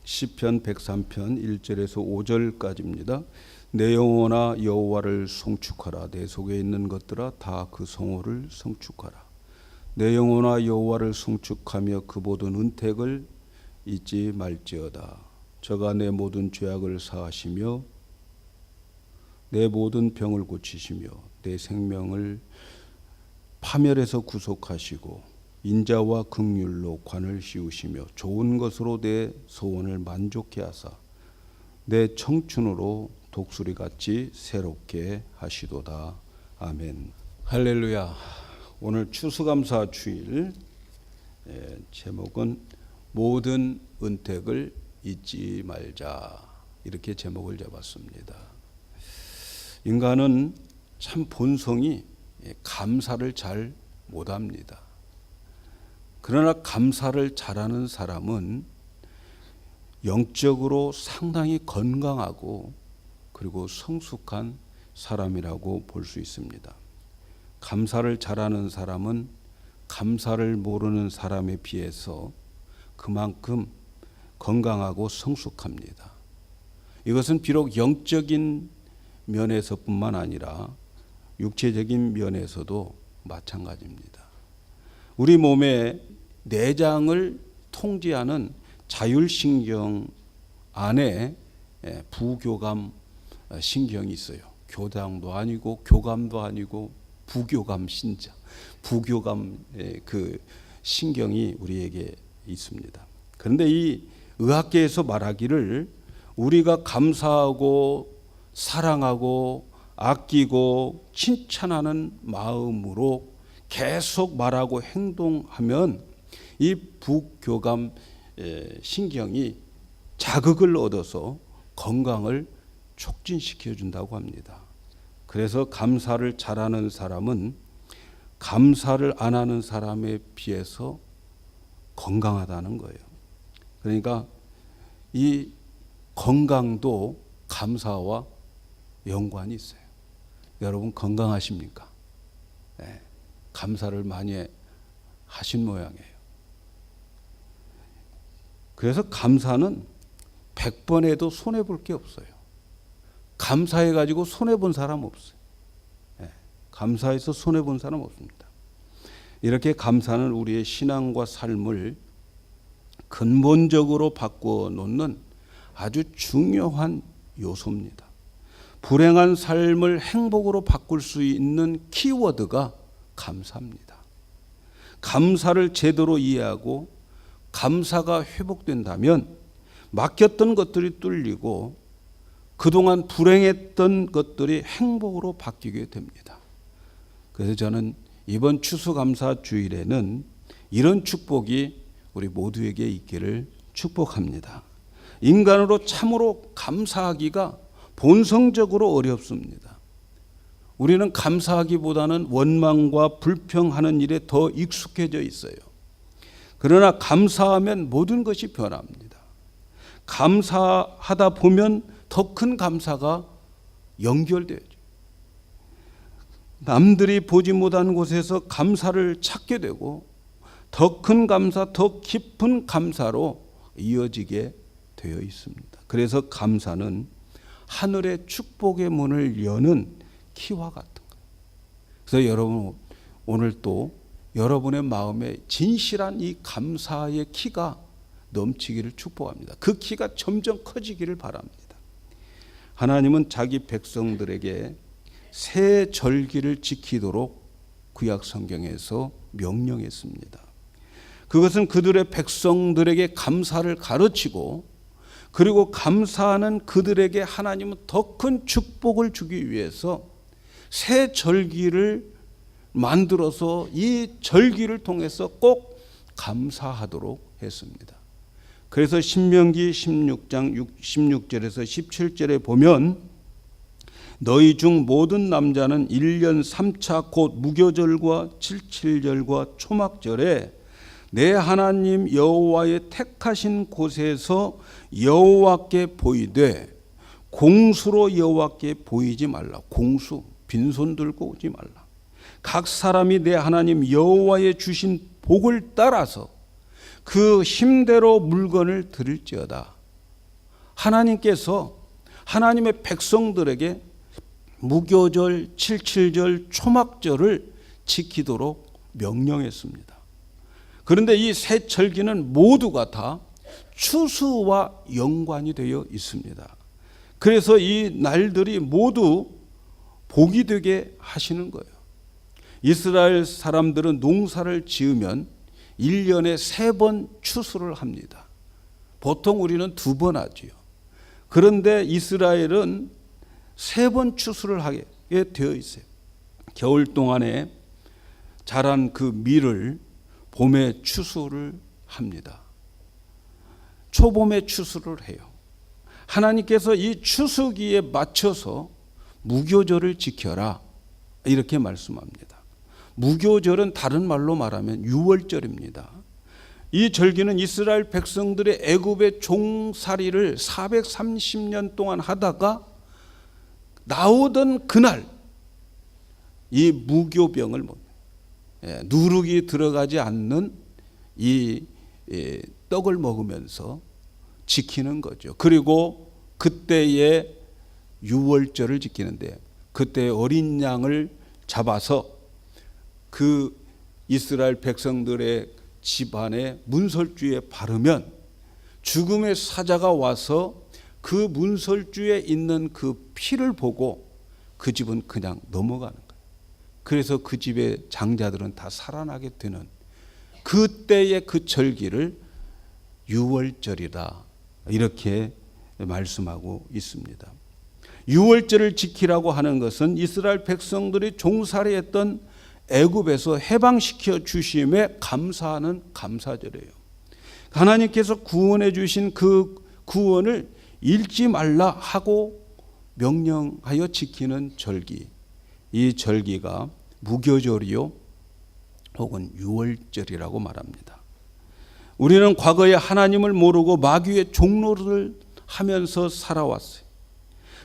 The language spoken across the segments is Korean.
시편 103편 1절에서 5절까지입니다. 내 영혼아 여호와를 송축하라. 내 속에 있는 것들아 다 그 성호를 송축하라. 내 영혼아 여호와를 송축하며 그 모든 은택을 잊지 말지어다. 저가 내 모든 죄악을 사하시며 내 모든 병을 고치시며 내 생명을 파멸에서 구속하시고 인자와 긍휼로 관을 씌우시며 좋은 것으로 내 소원을 만족케 하사 내 청춘으로 독수리같이 새롭게 하시도다. 아멘. 할렐루야. 오늘 추수감사 주일 제목은 모든 은택을 잊지 말자, 이렇게 제목을 잡았습니다. 인간은 참 본성이 감사를 잘 못합니다. 그러나 감사를 잘하는 사람은 영적으로 상당히 건강하고 그리고 성숙한 사람이라고 볼 수 있습니다. 감사를 잘하는 사람은 감사를 모르는 사람에 비해서 그만큼 건강하고 성숙합니다. 이것은 비록 영적인 면에서뿐만 아니라 육체적인 면에서도 마찬가지입니다. 우리 몸의 내장을 통제하는 자율신경 안에 부교감 신경이 있어요. 교장도 아니고 교감도 아니고 부교감 신자, 부교감 그 신경이 우리에게 있습니다. 그런데 이 의학계에서 말하기를 우리가 감사하고 사랑하고 아끼고 칭찬하는 마음으로 계속 말하고 행동하면 이 부교감 신경이 자극을 얻어서 건강을 촉진시켜 준다고 합니다. 그래서 감사를 잘하는 사람은 감사를 안 하는 사람에 비해서 건강하다는 거예요. 그러니까 이 건강도 감사와 연관이 있어요. 여러분 건강하십니까? 네, 감사를 많이 하신 모양이에요. 그래서 감사는 100번 해도 손해볼 게 없어요. 감사해가지고 손해본 사람 없어요. 네, 감사해서 손해본 사람 없습니다. 이렇게 감사는 우리의 신앙과 삶을 근본적으로 바꿔 놓는 아주 중요한 요소입니다. 불행한 삶을 행복으로 바꿀 수 있는 키워드가 감사입니다. 감사를 제대로 이해하고 감사가 회복된다면 막혔던 것들이 뚫리고 그동안 불행했던 것들이 행복으로 바뀌게 됩니다. 그래서 저는 이번 추수감사 주일에는 이런 축복이 우리 모두에게 있기를 축복합니다. 인간으로 참으로 감사하기가 본성적으로 어렵습니다. 우리는 감사하기보다는 원망과 불평하는 일에 더 익숙해져 있어요. 그러나 감사하면 모든 것이 변합니다. 감사하다 보면 더 큰 감사가 연결되죠. 남들이 보지 못한 곳에서 감사를 찾게 되고 더 큰 감사, 더 깊은 감사로 이어지게 되어 있습니다. 그래서 감사는 하늘의 축복의 문을 여는 키와 같은 거예요. 그래서 여러분 오늘 또 여러분의 마음에 진실한 이 감사의 키가 넘치기를 축복합니다. 그 키가 점점 커지기를 바랍니다. 하나님은 자기 백성들에게 새 절기를 지키도록 구약 성경에서 명령했습니다. 그것은 그들의 백성들에게 감사를 가르치고 그리고 감사하는 그들에게 하나님은 더 큰 축복을 주기 위해서 새 절기를 만들어서 이 절기를 통해서 꼭 감사하도록 했습니다. 그래서 신명기 16장 16절에서 17절에 보면 너희 중 모든 남자는 1년 3차 곧 무교절과 칠칠절과 초막절에 내 하나님 여호와의 택하신 곳에서 여호와께 보이되 공수로 여호와께 보이지 말라. 공수, 빈손 들고 오지 말라. 각 사람이 내 하나님 여호와의 주신 복을 따라서 그 힘대로 물건을 드릴지어다. 하나님께서 하나님의 백성들에게 무교절, 칠칠절, 초막절을 지키도록 명령했습니다. 그런데 이 세 절기는 모두가 다 추수와 연관이 되어 있습니다. 그래서 이 날들이 모두 복이 되게 하시는 거예요. 이스라엘 사람들은 농사를 지으면 1년에 3번 추수를 합니다. 보통 우리는 2번 하지요. 그런데 이스라엘은 3번 추수를 하게 되어 있어요. 겨울 동안에 자란 그 밀을 봄에 추수를 합니다. 초봄에 추수를 해요. 하나님께서 이 추수기에 맞춰서 무교절을 지켜라 이렇게 말씀합니다. 무교절은 다른 말로 말하면 유월절입니다. 이 절기는 이스라엘 백성들의 애굽의 종살이를 430년 동안 하다가 나오던 그날 이 무교병을 누룩이 들어가지 않는 이 떡을 먹으면서 지키는 거죠. 그리고 그때의 유월절을 지키는데 그때 어린 양을 잡아서 그 이스라엘 백성들의 집안에 문설주에 바르면 죽음의 사자가 와서 그 문설주에 있는 그 피를 보고 그 집은 그냥 넘어가는 거예요. 그래서 그 집의 장자들은 다 살아나게 되는 그때의 그 절기를 유월절이다 이렇게 말씀하고 있습니다. 유월절을 지키라고 하는 것은 이스라엘 백성들이 종살이했던 애굽에서 해방시켜 주심에 감사하는 감사절이에요. 하나님께서 구원해 주신 그 구원을 잃지 말라 하고 명령하여 지키는 절기, 이 절기가 무교절이요 혹은 유월절이라고 말합니다. 우리는 과거에 하나님을 모르고 마귀의 종로를 하면서 살아왔어요.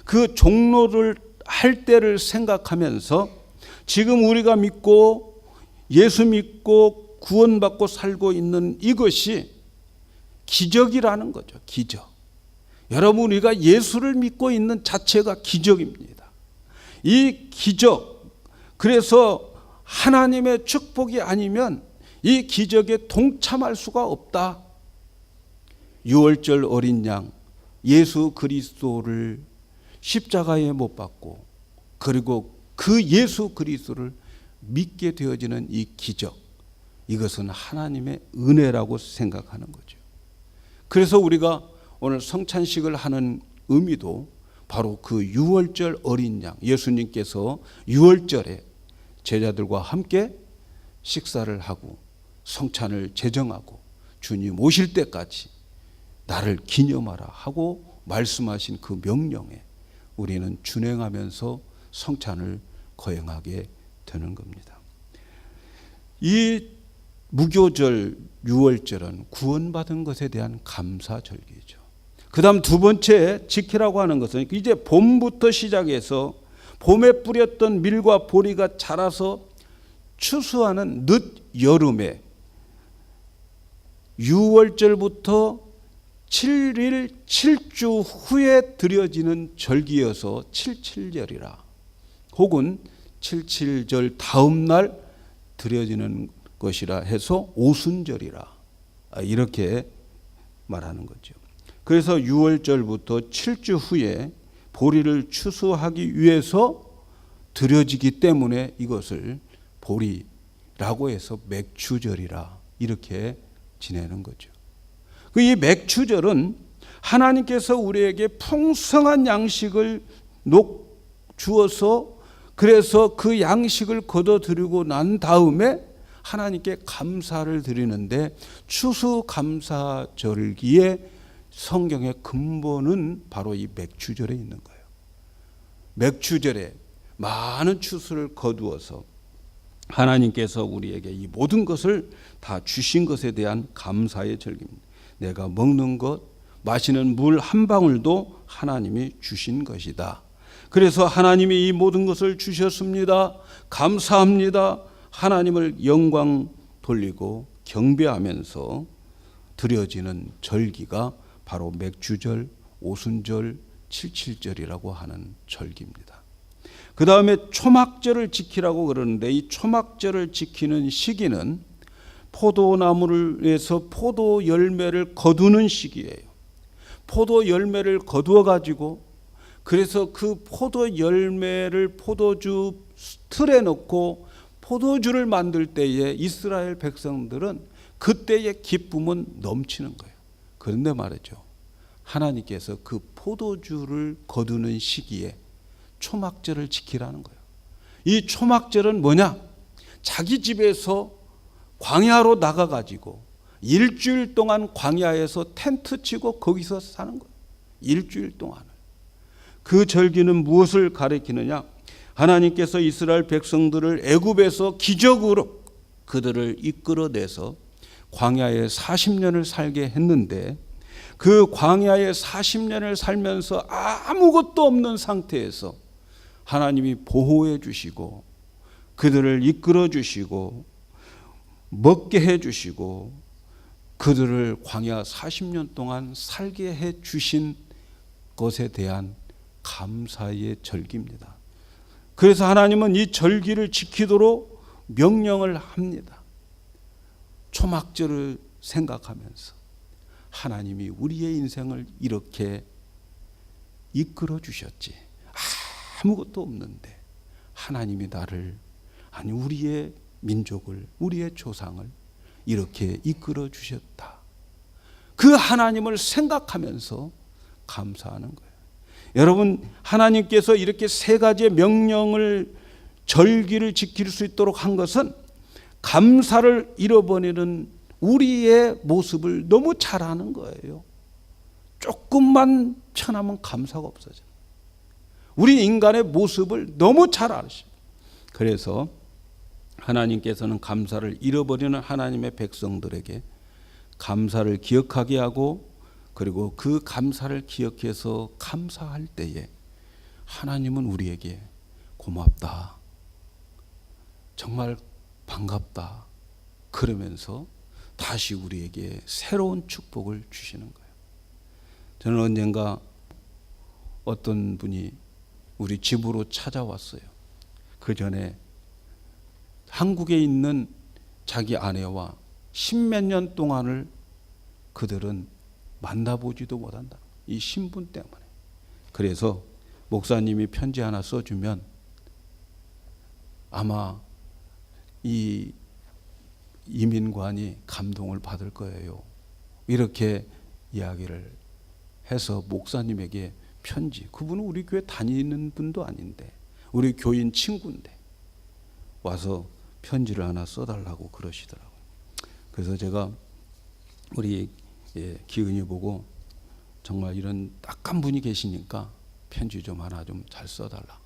그 종로를 할 때를 생각하면서 지금 우리가 믿고 예수 믿고 구원받고 살고 있는 이것이 기적이라는 거죠. 기적. 여러분, 우리가 예수를 믿고 있는 자체가 기적입니다. 이 기적, 그래서 하나님의 축복이 아니면 이 기적에 동참할 수가 없다. 유월절 어린 양 예수 그리스도를 십자가에 못 박고 그리고 그 예수 그리스도를 믿게 되어지는 이 기적, 이것은 하나님의 은혜라고 생각하는 거죠. 그래서 우리가 오늘 성찬식을 하는 의미도 바로 그 유월절 어린 양, 예수님께서 유월절에 제자들과 함께 식사를 하고 성찬을 제정하고 주님 오실 때까지 나를 기념하라 하고 말씀하신 그 명령에 우리는 준행하면서 성찬을 거행하게 되는 겁니다. 이 무교절 유월절은 구원받은 것에 대한 감사절기죠. 그 다음 두 번째 지키라고 하는 것은 이제 봄부터 시작해서 봄에 뿌렸던 밀과 보리가 자라서 추수하는 늦 여름에 유월절부터 7일 7주 후에 드려지는 절기여서 칠칠절이라 혹은 칠칠절 다음 날 드려지는 것이라 해서 오순절이라 이렇게 말하는 거죠. 그래서 유월절부터 7주 후에 보리를 추수하기 위해서 드려지기 때문에 이것을 보리라고 해서 맥추절이라 이렇게 지내는 거죠. 이 맥추절은 하나님께서 우리에게 풍성한 양식을 주어서 그래서 그 양식을 거둬들이고 난 다음에 하나님께 감사를 드리는데 추수감사절기에 성경의 근본은 바로 이 맥추절에 있는 거예요. 맥추절에 많은 추수를 거두어서 하나님께서 우리에게 이 모든 것을 다 주신 것에 대한 감사의 절기입니다. 내가 먹는 것, 마시는 물 한 방울도 하나님이 주신 것이다. 그래서 하나님이 이 모든 것을 주셨습니다. 감사합니다. 하나님을 영광 돌리고 경배하면서 드려지는 절기가 바로 맥추절 오순절 77절이라고 하는 절기입니다. 그 다음에 초막절을 지키라고 그러는데 이 초막절을 지키는 시기는 포도나무에서 포도 열매를 거두는 시기예요. 포도 열매를 거두어 가지고 그래서 그 포도 열매를 포도주 틀에 넣고 포도주를 만들 때에 이스라엘 백성들은 그때의 기쁨은 넘치는 거예요. 그런데 말이죠, 하나님께서 그 포도주를 거두는 시기에 초막절을 지키라는 거예요. 이 초막절은 뭐냐? 자기 집에서 광야로 나가가지고 일주일 동안 광야에서 텐트 치고 거기서 사는 거예요. 일주일 동안을. 그 절기는 무엇을 가리키느냐? 하나님께서 이스라엘 백성들을 애굽에서 기적으로 그들을 이끌어내서 광야에 40년을 살게 했는데 그 광야에 40년을 살면서 아무것도 없는 상태에서 하나님이 보호해 주시고 그들을 이끌어 주시고 먹게 해 주시고 그들을 광야 40년 동안 살게 해 주신 것에 대한 감사의 절기입니다. 그래서 하나님은 이 절기를 지키도록 명령을 합니다. 초막절을 생각하면서 하나님이 우리의 인생을 이렇게 이끌어 주셨지. 아무것도 없는데 하나님이 나를, 아니 우리의 민족을, 우리의 조상을 이렇게 이끌어 주셨다. 그 하나님을 생각하면서 감사하는 거예요. 여러분, 하나님께서 이렇게 세 가지의 명령을, 절기를 지킬 수 있도록 한 것은 감사를 잃어버리는 우리의 모습을 너무 잘 아는 거예요. 조금만 편하면 감사가 없어져요. 우리 인간의 모습을 너무 잘 아시죠. 그래서 하나님께서는 감사를 잃어버리는 하나님의 백성들에게 감사를 기억하게 하고, 그리고 그 감사를 기억해서 감사할 때에 하나님은 우리에게 고맙다, 정말 반갑다 그러면서 다시 우리에게 새로운 축복을 주시는 거예요. 저는 언젠가 어떤 분이 우리 집으로 찾아왔어요. 그 전에 한국에 있는 자기 아내와 십몇 년 동안을 그들은 만나보지도 못한다. 이 신분 때문에. 그래서 목사님이 편지 하나 써주면 아마 이 이민관이 감동을 받을 거예요. 이렇게 이야기를 해서 목사님에게 편지, 그분은 우리 교회 다니는 분도 아닌데 우리 교인 친구인데 와서 편지를 하나 써달라고 그러시더라고요. 그래서 제가 우리 기은이 보고 정말 이런 딱한 분이 계시니까 편지 좀 하나 좀 잘 써달라.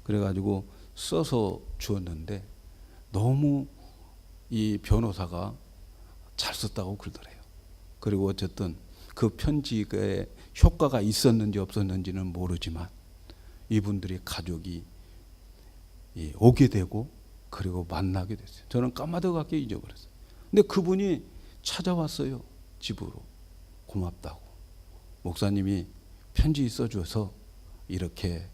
그래가지고 써서 주었는데 너무 이 변호사가 잘 썼다고 그러더래요. 그리고 어쨌든 그 편지에 효과가 있었는지 없었는지는 모르지만 이분들이 가족이 오게 되고 그리고 만나게 됐어요. 저는 까마득하게 잊어버렸어요. 근데 그분이 찾아왔어요. 집으로. 고맙다고. 목사님이 편지 써줘서 이렇게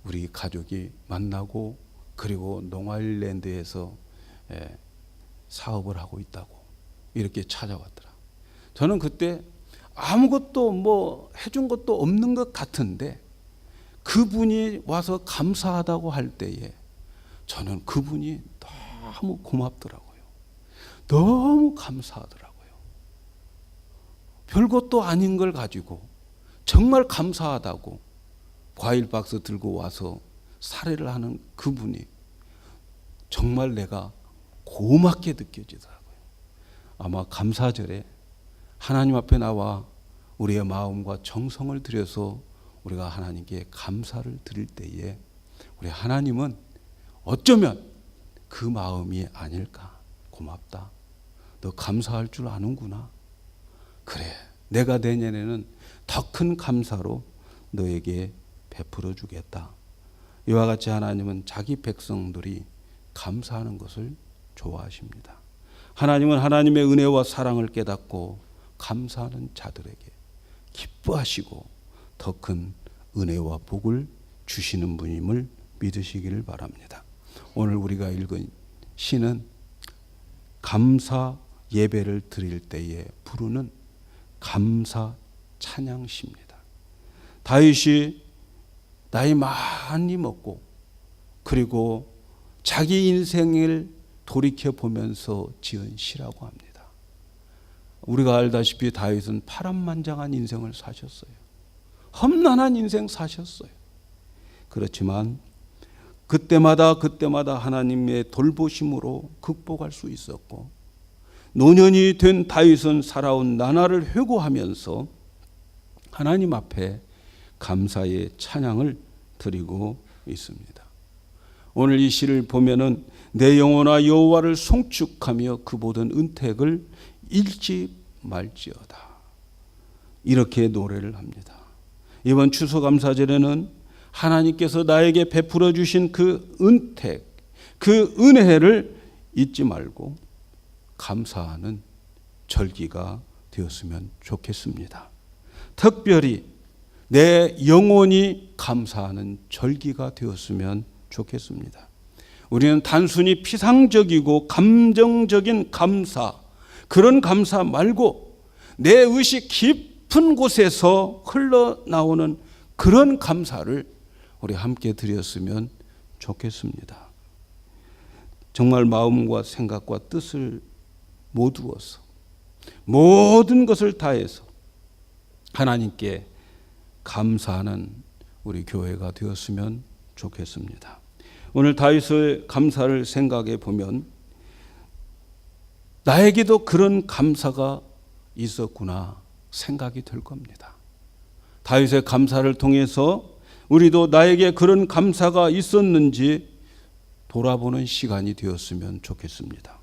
우리 가족이 만나고 그리고 농아일랜드에서 사업을 하고 있다고 이렇게 찾아왔더라. 저는 그때 아무것도 뭐 해준 것도 없는 것 같은데 그분이 와서 감사하다고 할 때에 저는 그분이 너무 고맙더라고요. 너무 감사하더라고요. 별것도 아닌 걸 가지고 정말 감사하다고 과일 박스 들고 와서 사례를 하는 그분이 정말 내가 고맙게 느껴지더라고요. 아마 감사절에 하나님 앞에 나와 우리의 마음과 정성을 들여서 우리가 하나님께 감사를 드릴 때에 우리 하나님은 어쩌면 그 마음이 아닐까. 고맙다. 너 감사할 줄 아는구나. 그래, 내가 내년에는 더 큰 감사로 너에게 베풀어 주겠다. 이와 같이 하나님은 자기 백성들이 감사하는 것을 좋아하십니다. 하나님은 하나님의 은혜와 사랑을 깨닫고 감사하는 자들에게 기쁨 기뻐하시고 더 큰 은혜와 복을 주시는 분임을 믿으시기를 바랍니다. 오늘 우리가 읽은 시는 감사 예배를 드릴 때에 부르는 감사 찬양시입니다. 다윗이 나이 많이 먹고 그리고 자기 인생을 돌이켜 보면서 지은 시라고 합니다. 우리가 알다시피 다윗은 파란만장한 인생을 사셨어요. 험난한 인생 사셨어요. 그렇지만 그때마다 하나님의 돌보심으로 극복할 수 있었고, 노년이 된 다윗은 살아온 나날을 회고하면서 하나님 앞에 감사의 찬양을 드리고 있습니다. 오늘 이 시를 보면은 내 영혼아 여호와를 송축하며 그 모든 은택을 잃지 말지어다, 이렇게 노래를 합니다. 이번 추수감사절에는 하나님께서 나에게 베풀어 주신 그 은택, 그 은혜를 잊지 말고 감사하는 절기가 되었으면 좋겠습니다. 특별히 내 영혼이 감사하는 절기가 되었으면 좋겠습니다. 우리는 단순히 피상적이고 감정적인 감사, 그런 감사 말고 내 의식 깊은 곳에서 흘러나오는 그런 감사를 우리 함께 드렸으면 좋겠습니다. 정말 마음과 생각과 뜻을 모두어서 모든 것을 다해서 하나님께 감사하는 우리 교회가 되었으면 좋겠습니다. 오늘 다윗의 감사를 생각해 보면 나에게도 그런 감사가 있었구나 생각이 될 겁니다. 다윗의 감사를 통해서 우리도 나에게 그런 감사가 있었는지 돌아보는 시간이 되었으면 좋겠습니다.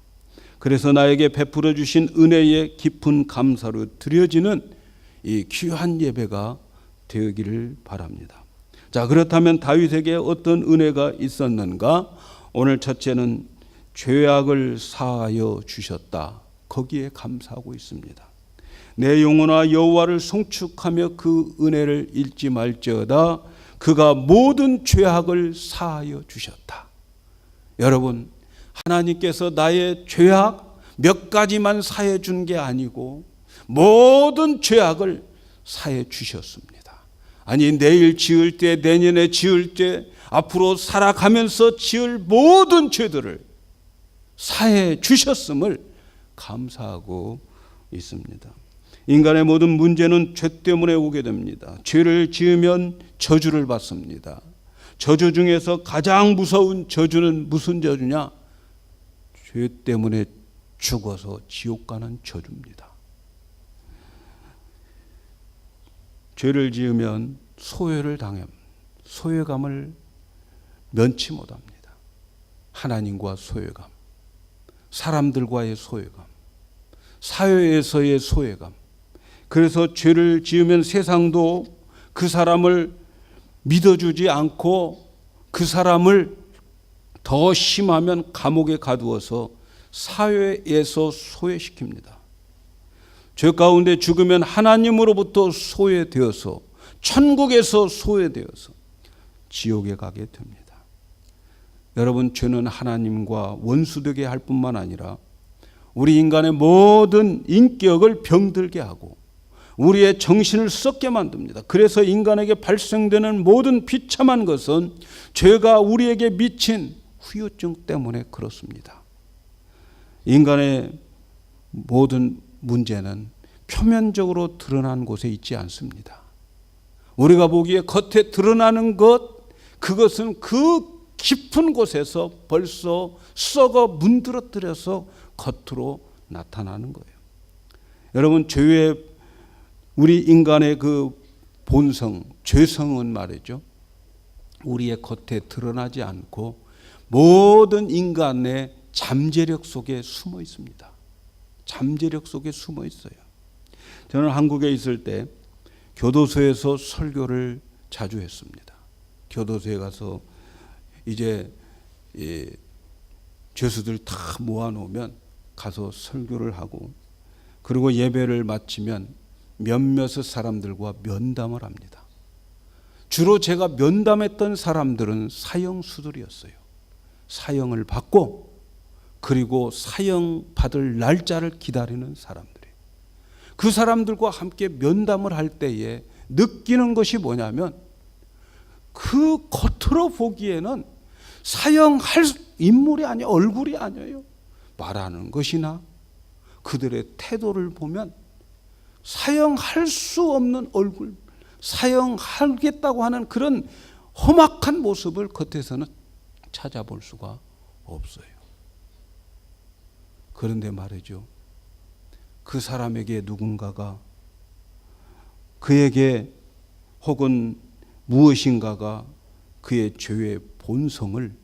그래서 나에게 베풀어 주신 은혜의 깊은 감사로 드려지는 이 귀한 예배가 되기를 바랍니다. 자, 그렇다면 다윗에게 어떤 은혜가 있었는가? 오늘 첫째는 죄악을 사하여 주셨다, 거기에 감사하고 있습니다. 내 영혼아 여호와를 송축하며 그 은혜를 잊지 말지어다, 그가 모든 죄악을 사하여 주셨다. 여러분, 하나님께서 나의 죄악 몇 가지만 사해 준 게 아니고 모든 죄악을 사해 주셨습니다. 아니, 내일 지을 때, 내년에 지을 때, 앞으로 살아가면서 지을 모든 죄들을 사해 주셨음을 감사하고 있습니다. 인간의 모든 문제는 죄 때문에 오게 됩니다. 죄를 지으면 저주를 받습니다. 저주 중에서 가장 무서운 저주는 무슨 저주냐? 죄 때문에 죽어서 지옥 가는 저주입니다. 죄를 지으면 소외를 당합니다. 소외감을 면치 못합니다. 하나님과 소외감, 사람들과의 소외감, 사회에서의 소외감. 그래서 죄를 지으면 세상도 그 사람을 믿어주지 않고 그 사람을 더 심하면 감옥에 가두어서 사회에서 소외시킵니다. 죄 가운데 죽으면 하나님으로부터 소외되어서, 천국에서 소외되어서 지옥에 가게 됩니다. 여러분, 죄는 하나님과 원수되게 할 뿐만 아니라 우리 인간의 모든 인격을 병들게 하고 우리의 정신을 썩게 만듭니다. 그래서 인간에게 발생되는 모든 비참한 것은 죄가 우리에게 미친 후유증 때문에 그렇습니다. 인간의 모든 문제는 표면적으로 드러난 곳에 있지 않습니다. 우리가 보기에 겉에 드러나는 것, 그것은 그 깊은 곳에서 벌써 썩어 문드러뜨려서 겉으로 나타나는 거예요. 여러분, 죄의 우리 인간의 그 본성, 죄성은 말이죠, 우리의 겉에 드러나지 않고 모든 인간의 잠재력 속에 숨어 있습니다. 잠재력 속에 숨어 있어요. 저는 한국에 있을 때 교도소에서 설교를 자주 했습니다. 교도소에 가서 이제 죄수들 다 모아놓으면 가서 설교를 하고, 그리고 예배를 마치면 몇몇의 사람들과 면담을 합니다. 주로 제가 면담했던 사람들은 사형수들이었어요. 사형을 받고 그리고 사형 받을 날짜를 기다리는 사람들이에요. 그 사람들과 함께 면담을 할 때에 느끼는 것이 뭐냐면 그 겉으로 보기에는 사형할 인물이 아니에요. 얼굴이 아니에요. 말하는 것이나 그들의 태도를 보면 사형할 수 없는 얼굴, 사형하겠다고 하는 그런 험악한 모습을 겉에서는 찾아볼 수가 없어요. 그런데 말이죠, 그 사람에게 누군가가 그에게 혹은 무엇인가가 그의 죄의 본성을,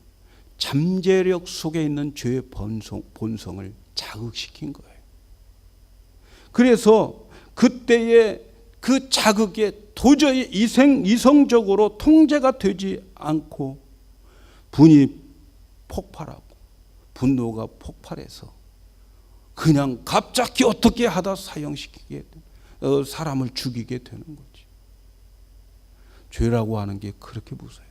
잠재력 속에 있는 죄의 본성을 자극시킨 거예요. 그래서 그때의 그 자극에 도저히 이성적으로 통제가 되지 않고 분이 폭발하고 분노가 폭발해서 그냥 갑자기 어떻게 하다 사형시키게, 사람을 죽이게 되는 거지. 죄라고 하는 게 그렇게 무서워요.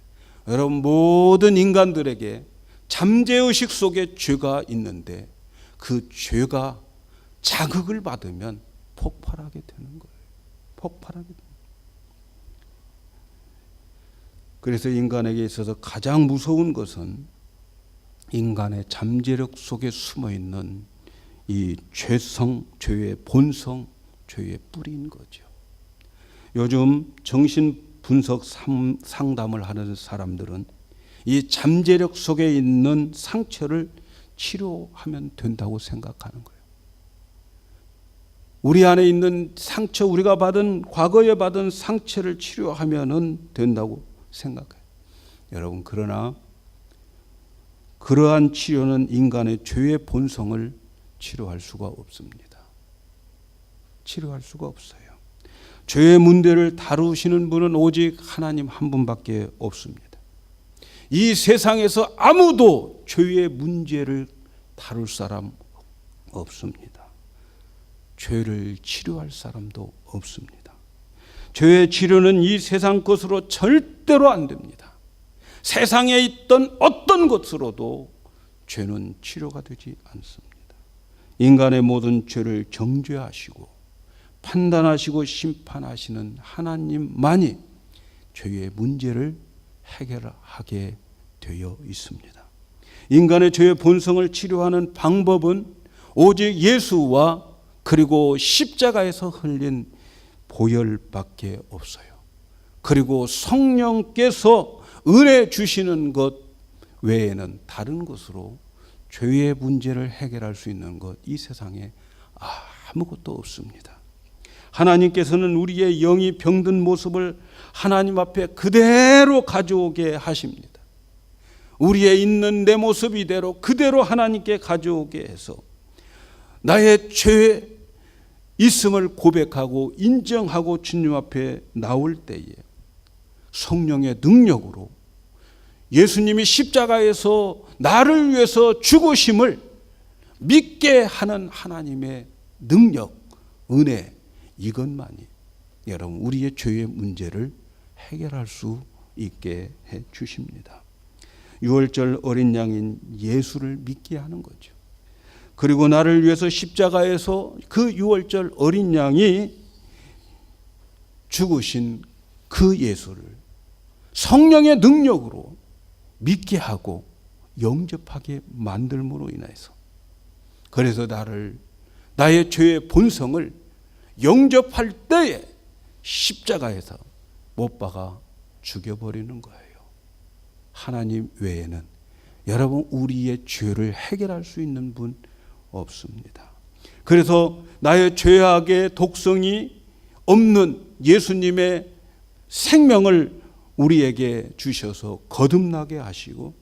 여러분, 모든 인간들에게 잠재의식 속에 죄가 있는데 그 죄가 자극을 받으면 폭발하게 되는 거예요. 폭발하게 됩니다. 그래서 인간에게 있어서 가장 무서운 것은 인간의 잠재력 속에 숨어 있는 이 죄성, 죄의 본성, 죄의 뿌리인 거죠. 요즘 정신분석 상담을 하는 사람들은 이 잠재력 속에 있는 상처를 치료하면 된다고 생각하는 거예요. 우리 안에 있는 상처, 우리가 과거에 받은 상처를 치료하면 된다고 생각해요. 여러분, 그러나 그러한 치료는 인간의 죄의 본성을 치료할 수가 없습니다. 치료할 수가 없어요. 죄의 문제를 다루시는 분은 오직 하나님 한 분밖에 없습니다. 이 세상에서 아무도 죄의 문제를 다룰 사람 없습니다. 죄를 치료할 사람도 없습니다. 죄의 치료는 이 세상 것으로 절대로 안 됩니다. 세상에 있던 어떤 것으로도 죄는 치료가 되지 않습니다. 인간의 모든 죄를 정죄하시고 판단하시고 심판하시는 하나님만이 죄의 문제를 해결하게 되어 있습니다. 인간의 죄의 본성을 치료하는 방법은 오직 예수와 그리고 십자가에서 흘린 보혈밖에 없어요. 그리고 성령께서 은혜 주시는 것 외에는 다른 것으로 죄의 문제를 해결할 수 있는 것, 이 세상에 아무것도 없습니다. 하나님께서는 우리의 영이 병든 모습을 하나님 앞에 그대로 가져오게 하십니다. 우리의 있는 내 모습 이대로 그대로 하나님께 가져오게 해서 나의 죄 있음을 고백하고 인정하고 주님 앞에 나올 때에 성령의 능력으로 예수님이 십자가에서 나를 위해서 죽으심을 믿게 하는 하나님의 능력, 은혜, 이것만이 여러분 우리의 죄의 문제를 해결할 수 있게 해 주십니다. 유월절 어린 양인 예수를 믿게 하는 거죠. 그리고 나를 위해서 십자가에서 그 유월절 어린 양이 죽으신 그 예수를 성령의 능력으로 믿게 하고 영접하게 만들므로 인해서, 그래서 나의 죄의 본성을 영접할 때에 십자가에서 못 박아 죽여버리는 거예요. 하나님 외에는 여러분 우리의 죄를 해결할 수 있는 분 없습니다. 그래서 나의 죄악의 독성이 없는 예수님의 생명을 우리에게 주셔서 거듭나게 하시고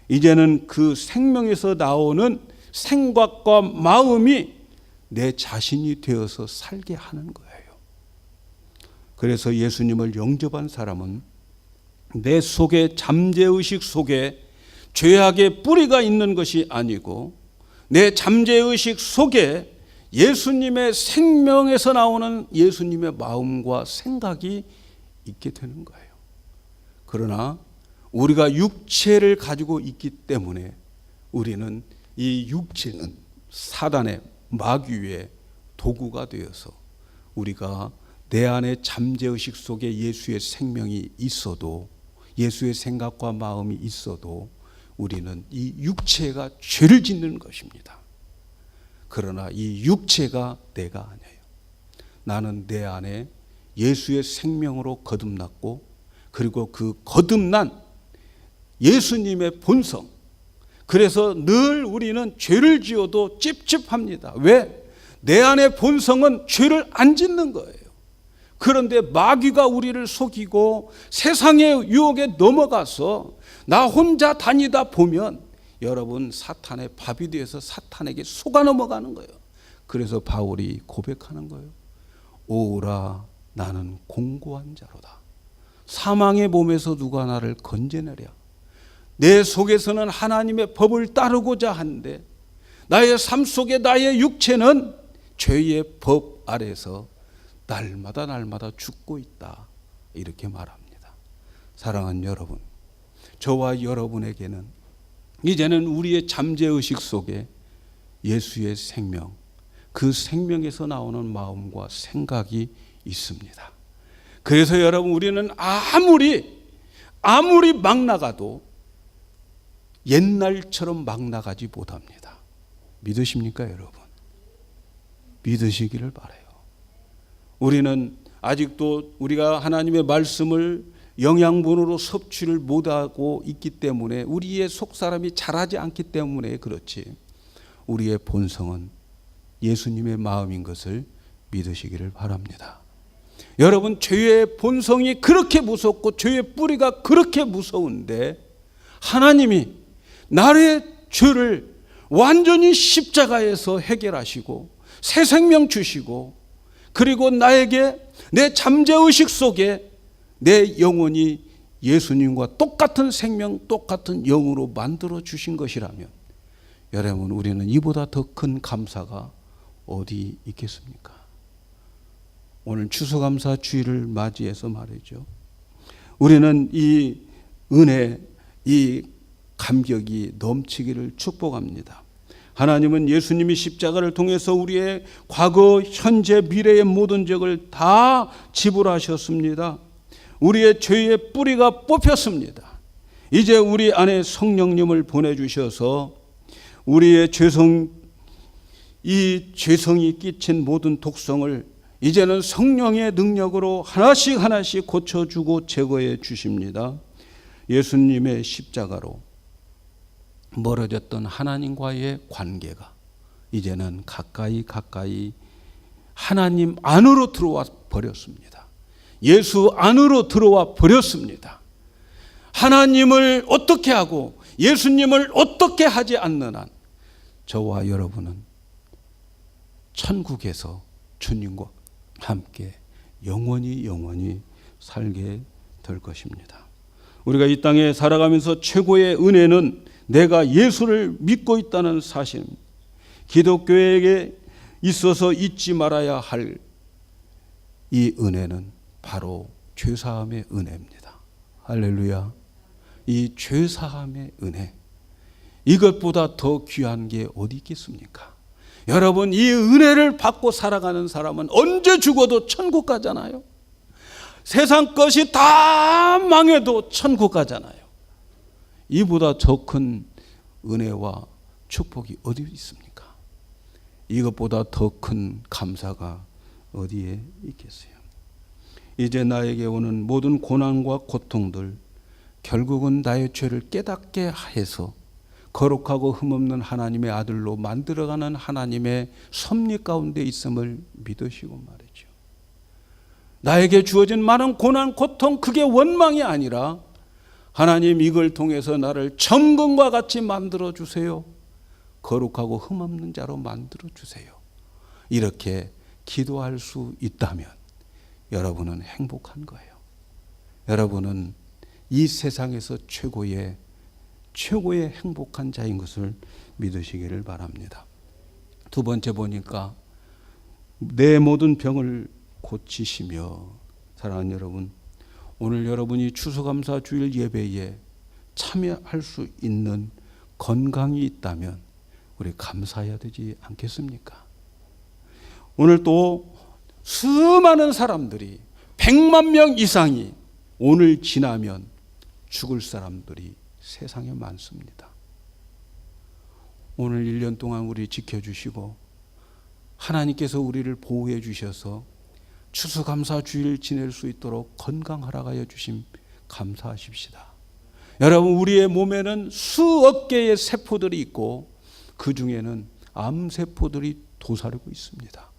이제는 그 생명에서 나오는 생각과 마음이 내 자신이 되어서 살게 하는 거예요. 그래서 예수님을 영접한 사람은 내 속에 잠재의식 속에 죄악의 뿌리가 있는 것이 아니고 내 잠재의식 속에 예수님의 생명에서 나오는 예수님의 마음과 생각이 있게 되는 거예요. 그러나 우리가 육체를 가지고 있기 때문에 우리는 이 육체는 사단의 마귀의 도구가 되어서 우리가 내 안에 잠재의식 속에 예수의 생명이 있어도, 예수의 생각과 마음이 있어도 우리는 이 육체가 죄를 짓는 것입니다. 그러나 이 육체가 내가 아니에요. 나는 내 안에 예수의 생명으로 거듭났고, 그리고 그 거듭난 예수님의 본성, 그래서 늘 우리는 죄를 지어도 찝찝합니다. 왜? 내 안의 본성은 죄를 안 짓는 거예요. 그런데 마귀가 우리를 속이고 세상의 유혹에 넘어가서 나 혼자 다니다 보면 여러분, 사탄의 밥이 되어서 사탄에게 속아 넘어가는 거예요. 그래서 바울이 고백하는 거예요. 오라, 나는 공고한 자로다. 사망의 몸에서 누가 나를 건져내랴. 내 속에서는 하나님의 법을 따르고자 하는데 나의 삶 속에 나의 육체는 죄의 법 아래서 날마다 죽고 있다. 이렇게 말합니다. 사랑하는 여러분, 저와 여러분에게는 이제는 우리의 잠재의식 속에 예수의 생명, 그 생명에서 나오는 마음과 생각이 있습니다. 그래서 여러분, 우리는 아무리 막 나가도 옛날처럼 막 나가지 못합니다. 믿으십니까, 여러분? 믿으시기를 바라요. 우리는 아직도 우리가 하나님의 말씀을 영양분으로 섭취를 못하고 있기 때문에, 우리의 속사람이 자라지 않기 때문에 그렇지, 우리의 본성은 예수님의 마음인 것을 믿으시기를 바랍니다. 여러분, 죄의 본성이 그렇게 무섭고 죄의 뿌리가 그렇게 무서운데 하나님이 나의 죄를 완전히 십자가에서 해결하시고 새 생명 주시고, 그리고 나에게 내 잠재의식 속에 내 영혼이 예수님과 똑같은 생명, 똑같은 영으로 만들어 주신 것이라면 여러분, 우리는 이보다 더 큰 감사가 어디 있겠습니까? 오늘 추수감사 주일을 맞이해서 말이죠, 우리는 이 은혜, 이 감격이 넘치기를 축복합니다. 하나님은 예수님이 십자가를 통해서 우리의 과거, 현재, 미래의 모든 적을 다 지불하셨습니다. 우리의 죄의 뿌리가 뽑혔습니다. 이제 우리 안에 성령님을 보내주셔서 우리의 이 죄성이 끼친 모든 독성을 이제는 성령의 능력으로 하나씩 고쳐주고 제거해 주십니다. 예수님의 십자가로 멀어졌던 하나님과의 관계가 이제는 가까이 하나님 안으로 들어와 버렸습니다. 예수 안으로 들어와 버렸습니다. 하나님을 어떻게 하고 예수님을 어떻게 하지 않는 한 저와 여러분은 천국에서 주님과 함께 영원히 살게 될 것입니다. 우리가 이 땅에 살아가면서 최고의 은혜는 내가 예수를 믿고 있다는 사실입니다. 기독교에게 있어서 잊지 말아야 할 이 은혜는 바로 죄사함의 은혜입니다. 할렐루야. 이 죄사함의 은혜, 이것보다 더 귀한 게 어디 있겠습니까? 여러분, 이 은혜를 받고 살아가는 사람은 언제 죽어도 천국 가잖아요. 세상 것이 다 망해도 천국 가잖아요. 이보다 더 큰 은혜와 축복이 어디 있습니까? 이것보다 더 큰 감사가 어디에 있겠어요? 이제 나에게 오는 모든 고난과 고통들, 결국은 나의 죄를 깨닫게 해서 거룩하고 흠없는 하나님의 아들로 만들어가는 하나님의 섭리 가운데 있음을 믿으시고 말이죠. 나에게 주어진 많은 고난, 고통, 그게 원망이 아니라 하나님, 이걸 통해서 나를 정금과 같이 만들어 주세요. 거룩하고 흠없는 자로 만들어 주세요. 이렇게 기도할 수 있다면 여러분은 행복한 거예요. 여러분은 이 세상에서 최고의 행복한 자인 것을 믿으시기를 바랍니다. 두 번째 보니까 내 모든 병을 고치시며. 사랑하는 여러분, 오늘 여러분이 추수감사 주일 예배에 참여할 수 있는 건강이 있다면 우리 감사해야 되지 않겠습니까? 오늘 또 수많은 사람들이 100만 명 이상이 오늘 지나면 죽을 사람들이 세상에 많습니다. 오늘 1년 동안 우리 지켜주시고 하나님께서 우리를 보호해 주셔서 추수감사 주일 지낼 수 있도록 건강하라고 하여 주심 감사하십시다. 여러분, 우리의 몸에는 수억 개의 세포들이 있고 그 중에는 암세포들이 도사리고 있습니다.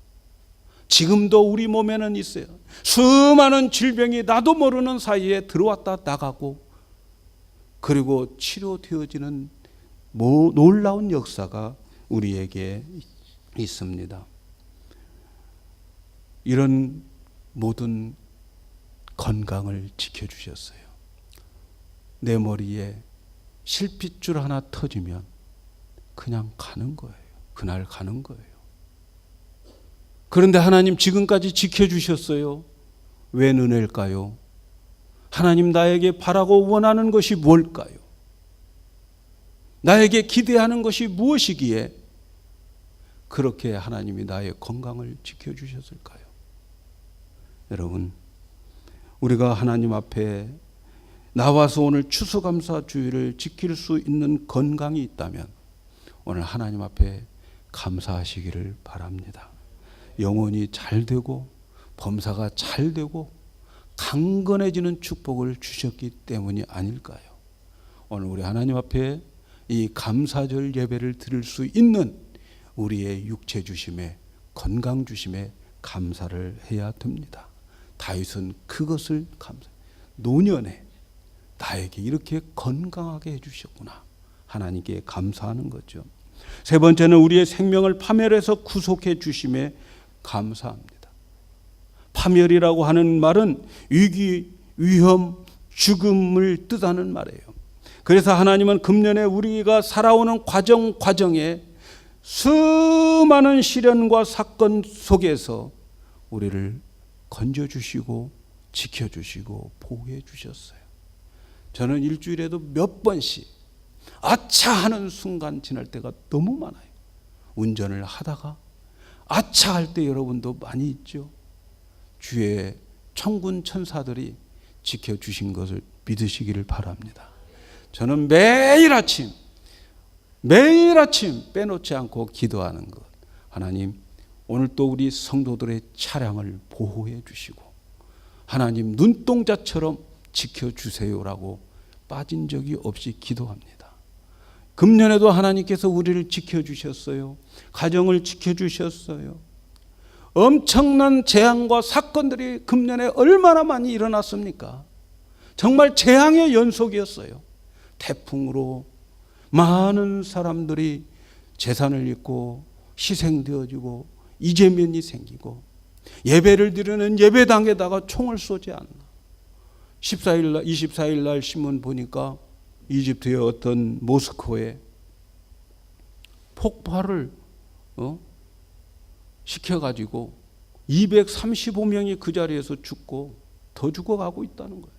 지금도 우리 몸에는 있어요. 수많은 질병이 나도 모르는 사이에 들어왔다 나가고 그리고 치료되어지는 놀라운 역사가 우리에게 있습니다. 이런 모든 건강을 지켜주셨어요. 내 머리에 실핏줄 하나 터지면 그냥 가는 거예요. 그날 가는 거예요. 그런데 하나님 지금까지 지켜주셨어요. 왜 은혜일까요? 하나님 나에게 바라고 원하는 것이 뭘까요? 나에게 기대하는 것이 무엇이기에 그렇게 하나님이 나의 건강을 지켜주셨을까요? 여러분, 우리가 하나님 앞에 나와서 오늘 추수감사 주일을 지킬 수 있는 건강이 있다면 오늘 하나님 앞에 감사하시기를 바랍니다. 영혼이 잘 되고 범사가 잘 되고 강건해지는 축복을 주셨기 때문이 아닐까요? 오늘 우리 하나님 앞에 이 감사절 예배를 드릴 수 있는 우리의 육체 주심에 건강 주심에 감사를 해야 됩니다. 다윗은 그것을 노년에 나에게 이렇게 건강하게 해주셨구나. 하나님께 감사하는 거죠. 세 번째는 우리의 생명을 파멸해서 구속해 주심에 감사합니다. 파멸이라고 하는 말은 위기, 위험, 죽음을 뜻하는 말이에요. 그래서 하나님은 금년에 우리가 살아오는 과정에 수많은 시련과 사건 속에서 우리를 건져주시고 지켜주시고 보호해 주셨어요. 저는 일주일에도 몇 번씩 아차 하는 순간 지날 때가 너무 많아요. 운전을 하다가 아차 할 때 여러분도 많이 있죠. 주의 천군 천사들이 지켜주신 것을 믿으시기를 바랍니다. 저는 매일 아침 빼놓지 않고 기도하는 것. 하나님, 오늘 또 우리 성도들의 차량을 보호해 주시고 하나님 눈동자처럼 지켜주세요라고 빠진 적이 없이 기도합니다. 금년에도 하나님께서 우리를 지켜주셨어요. 가정을 지켜주셨어요. 엄청난 재앙과 사건들이 금년에 얼마나 많이 일어났습니까? 정말 재앙의 연속이었어요. 태풍으로 많은 사람들이 재산을 잃고 희생되어지고 이재민이 생기고 예배를 드리는 예배당에다가 총을 쏘지 않나. 24일 날 신문 보니까 이집트의 어떤 모스크에 폭발을 시켜가지고 235명이 그 자리에서 죽고 더 죽어가고 있다는 거예요.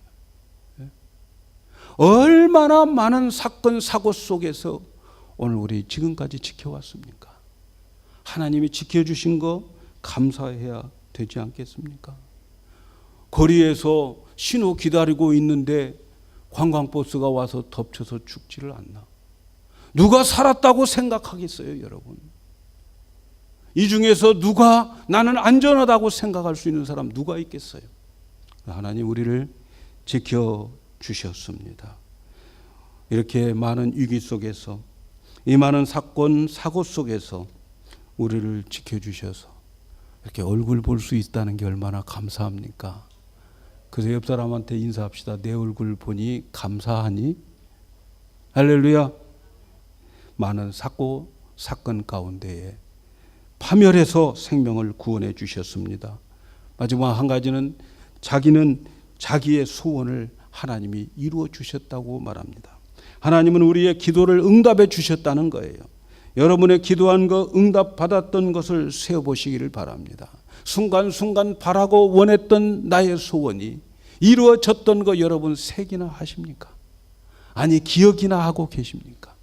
얼마나 많은 사건 사고 속에서 오늘 우리 지금까지 지켜왔습니까? 하나님이 지켜주신 거 감사해야 되지 않겠습니까? 거리에서 신호 기다리고 있는데 관광버스가 와서 덮쳐서 죽지를 않나. 누가 살았다고 생각하겠어요, 여러분? 이 중에서 누가 나는 안전하다고 생각할 수 있는 사람 누가 있겠어요? 하나님 우리를 지켜주셨습니다. 이렇게 많은 위기 속에서 이 많은 사건 사고 속에서 우리를 지켜주셔서 이렇게 얼굴 볼 수 있다는 게 얼마나 감사합니까? 그래서 옆 사람한테 인사합시다. 내 얼굴 보니 감사하니? 할렐루야. 많은 사건 가운데에 파멸해서 생명을 구원해 주셨습니다. 마지막 한 가지는 자기는 자기의 소원을 하나님이 이루어 주셨다고 말합니다. 하나님은 우리의 기도를 응답해 주셨다는 거예요. 여러분의 기도한 거 응답받았던 것을 세어보시기를 바랍니다. 순간순간 바라고 원했던 나의 소원이 이루어졌던 거 여러분 세기나 하십니까? 아니 기억이나 하고 계십니까?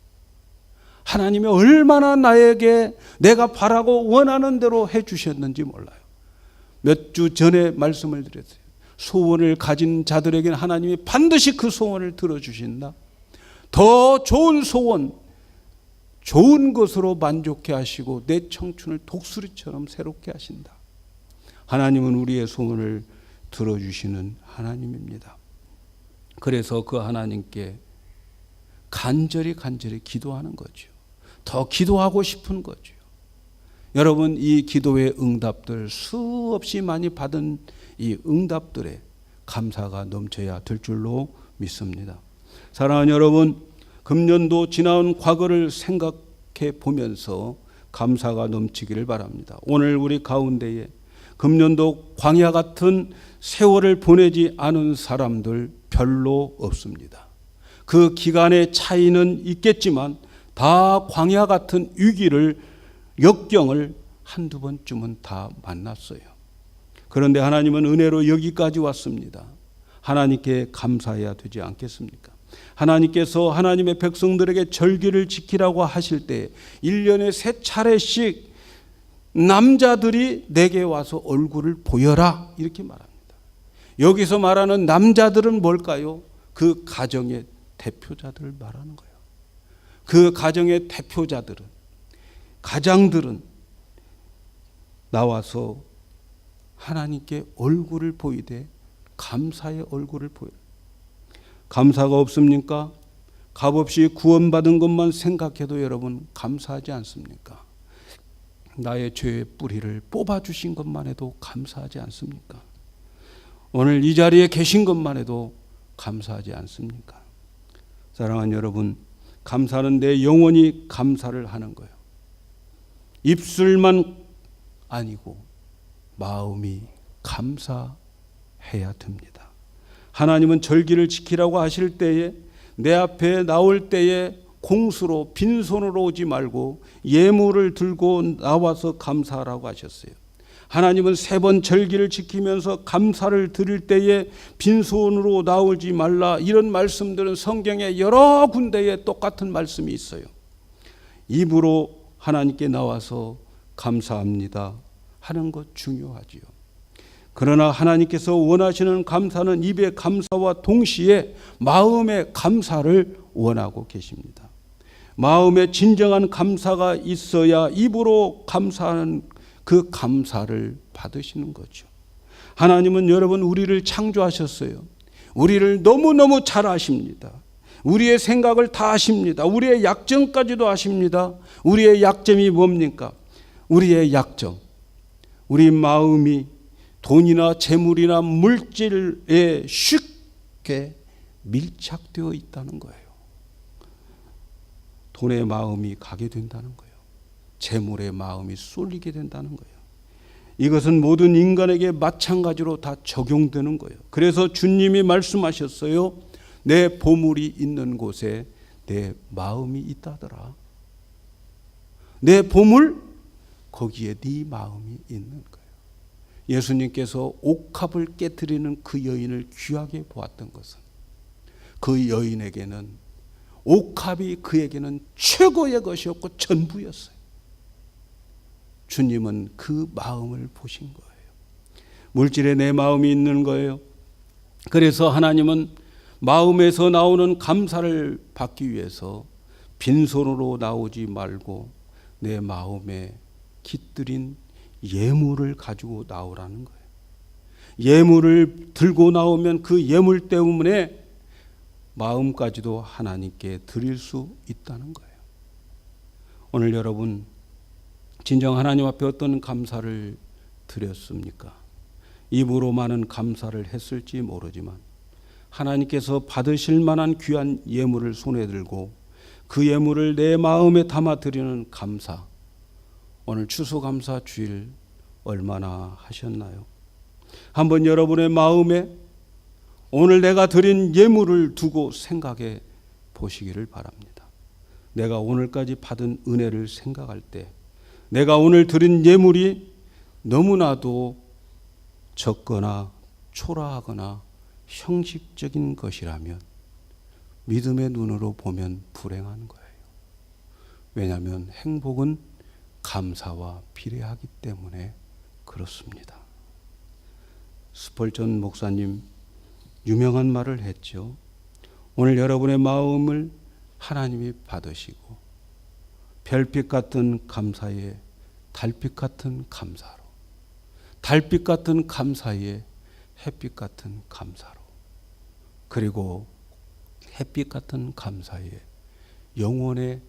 하나님이 얼마나 나에게 내가 바라고 원하는 대로 해주셨는지 몰라요. 몇 주 전에 말씀을 드렸어요. 소원을 가진 자들에게는 하나님이 반드시 그 소원을 들어주신다. 더 좋은 소원, 좋은 것으로 만족해 하시고 내 청춘을 독수리처럼 새롭게 하신다. 하나님은 우리의 소원을 들어주시는 하나님입니다. 그래서 그 하나님께 간절히 기도하는 거죠. 더 기도하고 싶은 거죠. 여러분 이 기도의 응답들 수없이 많이 받은 이 응답들에 감사가 넘쳐야 될 줄로 믿습니다. 사랑하는 여러분, 금년도 지나온 과거를 생각해 보면서 감사가 넘치기를 바랍니다. 오늘 우리 가운데에 금년도 광야 같은 세월을 보내지 않은 사람들 별로 없습니다. 그 기간의 차이는 있겠지만 다 광야 같은 위기를 역경을 한두 번쯤은 다 만났어요. 그런데 하나님은 은혜로 여기까지 왔습니다. 하나님께 감사해야 되지 않겠습니까? 하나님께서 하나님의 백성들에게 절기를 지키라고 하실 때 1년에 3차례씩 남자들이 내게 와서 얼굴을 보여라 이렇게 말합니다. 여기서 말하는 남자들은 뭘까요? 그 가정의 대표자들을 말하는 거예요. 그 가정의 대표자들은, 가장들은 나와서 하나님께 얼굴을 보이되 감사의 얼굴을 보여요. 감사가 없습니까? 값없이 구원받은 것만 생각해도 여러분 감사하지 않습니까? 나의 죄의 뿌리를 뽑아주신 것만 해도 감사하지 않습니까? 오늘 이 자리에 계신 것만 해도 감사하지 않습니까? 사랑하는 여러분, 감사는 내 영혼이 감사를 하는 거예요. 입술만 아니고 마음이 감사해야 됩니다. 하나님은 절기를 지키라고 하실 때에 내 앞에 나올 때에 공수로 빈손으로 오지 말고 예물을 들고 나와서 감사하라고 하셨어요. 하나님은 3번 절기를 지키면서 감사를 드릴 때에 빈손으로 나오지 말라 이런 말씀들은 성경에 여러 군데에 똑같은 말씀이 있어요. 입으로 하나님께 나와서 감사합니다 하는 것 중요하지요. 그러나 하나님께서 원하시는 감사는 입의 감사와 동시에 마음의 감사를 원하고 계십니다. 마음에 진정한 감사가 있어야 입으로 감사하는 그 감사를 받으시는 거죠. 하나님은 여러분 우리를 창조하셨어요. 우리를 너무너무 잘 아십니다. 우리의 생각을 다 아십니다. 우리의 약점까지도 아십니다. 우리의 약점이 뭡니까? 우리의 약점, 우리 마음이 돈이나 재물이나 물질에 쉽게 밀착되어 있다는 거예요. 돈의 마음이 가게 된다는 거예요. 재물의 마음이 쏠리게 된다는 거예요. 이것은 모든 인간에게 마찬가지로 다 적용되는 거예요. 그래서 주님이 말씀하셨어요. 내 보물이 있는 곳에 내 마음이 있다더라. 내 보물, 거기에 네 마음이 있는 거예요. 예수님께서 옥합을 깨트리는 그 여인을 귀하게 보았던 것은 그 여인에게는 옥합이 그에게는 최고의 것이었고 전부였어요. 주님은 그 마음을 보신 거예요. 물질에 내 마음이 있는 거예요. 그래서 하나님은 마음에서 나오는 감사를 받기 위해서 빈손으로 나오지 말고 내 마음에 깃들인 예물을 가지고 나오라는 거예요. 예물을 들고 나오면 그 예물 때문에 마음까지도 하나님께 드릴 수 있다는 거예요. 오늘 여러분 진정 하나님 앞에 어떤 감사를 드렸습니까? 입으로만은 감사를 했을지 모르지만 하나님께서 받으실 만한 귀한 예물을 손에 들고 그 예물을 내 마음에 담아 드리는 감사, 오늘 추수감사 주일 얼마나 하셨나요? 한번 여러분의 마음에 오늘 내가 드린 예물을 두고 생각해 보시기를 바랍니다. 내가 오늘까지 받은 은혜를 생각할 때 내가 오늘 드린 예물이 너무나도 적거나 초라하거나 형식적인 것이라면 믿음의 눈으로 보면 불행한 거예요. 왜냐하면 행복은 감사와 비례하기 때문에 그렇습니다. 스펄전 목사님 유명한 말을 했죠. 오늘 여러분의 마음을 하나님이 받으시고 별빛 같은 감사에 달빛 같은 감사로, 달빛 같은 감사에 햇빛 같은 감사로, 그리고 햇빛 같은 감사에 영원의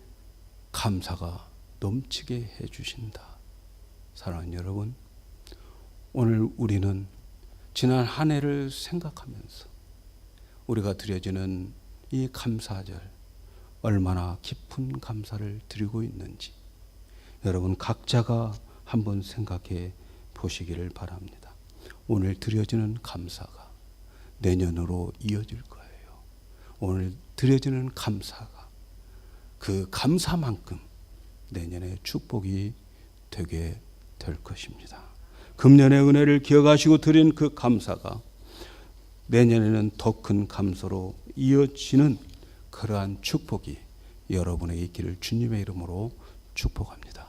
감사가 넘치게 해주신다. 사랑하는 여러분, 오늘 우리는 지난 한 해를 생각하면서 우리가 드려지는 이 감사절 얼마나 깊은 감사를 드리고 있는지 여러분 각자가 한번 생각해 보시기를 바랍니다. 오늘 드려지는 감사가 내년으로 이어질 거예요. 오늘 드려지는 감사가 그 감사만큼 내년에 축복이 되게 될 것입니다. 금년의 은혜를 기억하시고 드린 그 감사가 내년에는 더 큰 감사로 이어지는 그러한 축복이 여러분에게 있기를 주님의 이름으로 축복합니다.